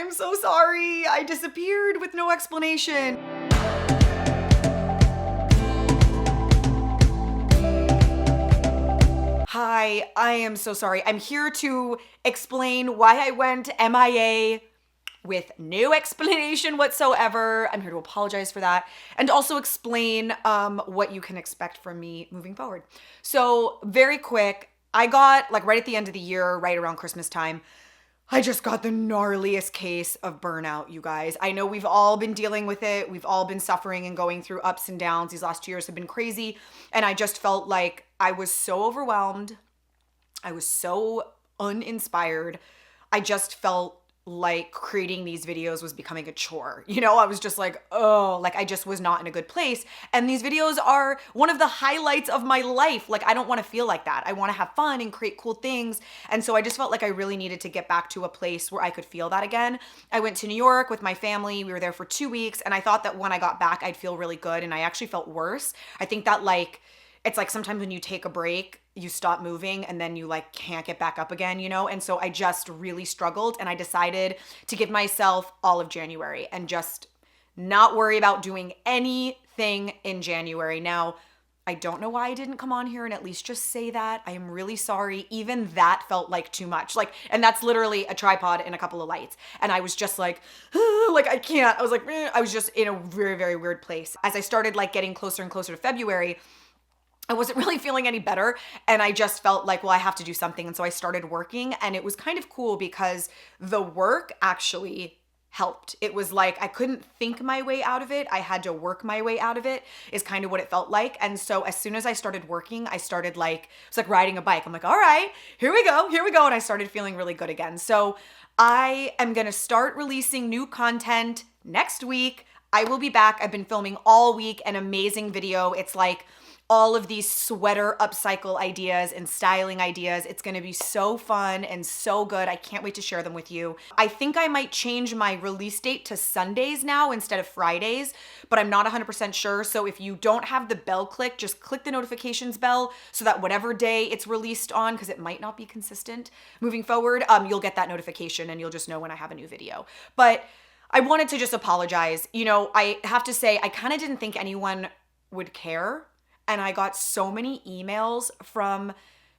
I'm so sorry. I disappeared with no explanation. Hi, I am so sorry. I'm here to explain why I went MIA with no explanation whatsoever. I'm here to apologize for that and also explain what you can expect from me moving forward. So very quick, I got like right at the end of the year, right around Christmas time, I just got the gnarliest case of burnout, you guys. I know we've all been dealing with it. We've all been suffering and going through ups and downs. These last 2 years have been crazy. And I just felt like I was so overwhelmed. I was so uninspired. I just felt like creating these videos was becoming a chore. You know, I was just like, oh, like I just was not in a good place. And these videos are one of the highlights of my life. Like I don't want to feel like that. I want to have fun and create cool things. And so I just felt like I really needed to get back to a place where I could feel that again. I went to New York with my family. We were there for 2 weeks and I thought that when I got back, I'd feel really good. And I actually felt worse. I think that like, it's like sometimes when you take a break, you stop moving and then you like can't get back up again, you know? And so I just really struggled and I decided to give myself all of January and just not worry about doing anything in January. Now, I don't know why I didn't come on here and at least just say that. I am really sorry. Even that felt like too much. Like, and that's literally a tripod and a couple of lights. And I was just like, like I can't. I was like, I was just in a very, very weird place. As I started like getting closer and closer to February, I wasn't really feeling any better and I just felt like, well, I have to do something. And so I started working and it was kind of cool because the work actually helped. It was like I couldn't think my way out of it. I had to work my way out of it is kind of what it felt like. And so as soon as I started working, I started like, it's like riding a bike. I'm like, all right, here we go. And I started feeling really good again. So I am going to start releasing new content next week. I will be back. I've been filming all week an amazing video. It's like all of these sweater upcycle ideas and styling ideas. It's gonna be so fun and so good. I can't wait to share them with you. I think I might change my release date to Sundays now instead of Fridays, but I'm not 100% sure. So if you don't have the bell click, just click the notifications bell so that whatever day it's released on, because it might not be consistent moving forward, you'll get that notification and you'll just know when I have a new video. But I wanted to just apologize. You know, I have to say, I kind of didn't think anyone would care. And I got so many emails from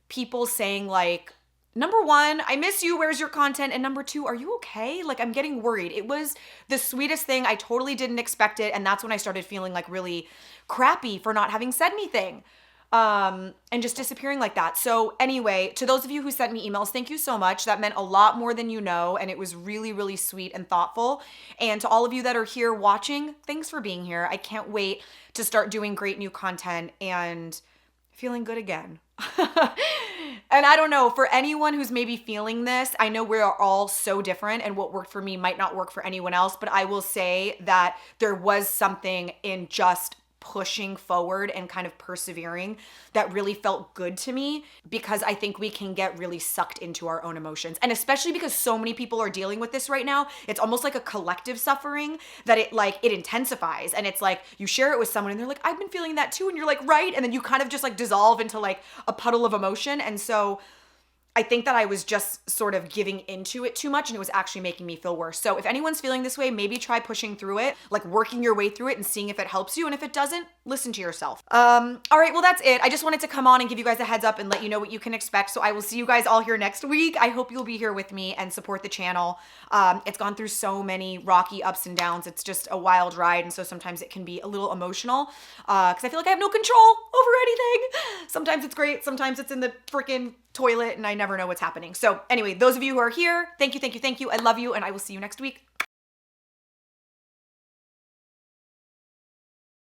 people saying like, number one, I miss you, where's your content? And number two, are you okay? Like I'm getting worried. It was the sweetest thing. I totally didn't expect it. And that's when I started feeling like really crappy for not having said anything. And just disappearing like that. So anyway, to those of you who sent me emails, thank you so much. That meant a lot more than you know. And it was really, really sweet and thoughtful. And to all of you that are here watching, thanks for being here. I can't wait to start doing great new content and feeling good again. And I don't know, for anyone who's maybe feeling this, I know we're all so different and what worked for me might not work for anyone else, but I will say that there was something in just pushing forward and kind of persevering that really felt good to me, because I think we can get really sucked into our own emotions. And especially because so many people are dealing with this right now, it's almost like a collective suffering that it intensifies. And it's like you share it with someone and they're like, I've been feeling that too. And you're like, right. And then you kind of just like dissolve into like a puddle of emotion. And so I think that I was just sort of giving into it too much and it was actually making me feel worse. So if anyone's feeling this way, maybe try pushing through it, like working your way through it and seeing if it helps you. And if it doesn't, listen to yourself. All right, well, that's it. I just wanted to come on and give you guys a heads up and let you know what you can expect. So I will see you guys all here next week. I hope you'll be here with me and support the channel. It's gone through so many rocky ups and downs. It's just a wild ride. And so sometimes it can be a little emotional because I feel like I have no control over anything. Sometimes it's great. Sometimes it's in the freaking toilet and I never know what's happening. So anyway, those of you who are here, thank you. I love you and I will see you next week.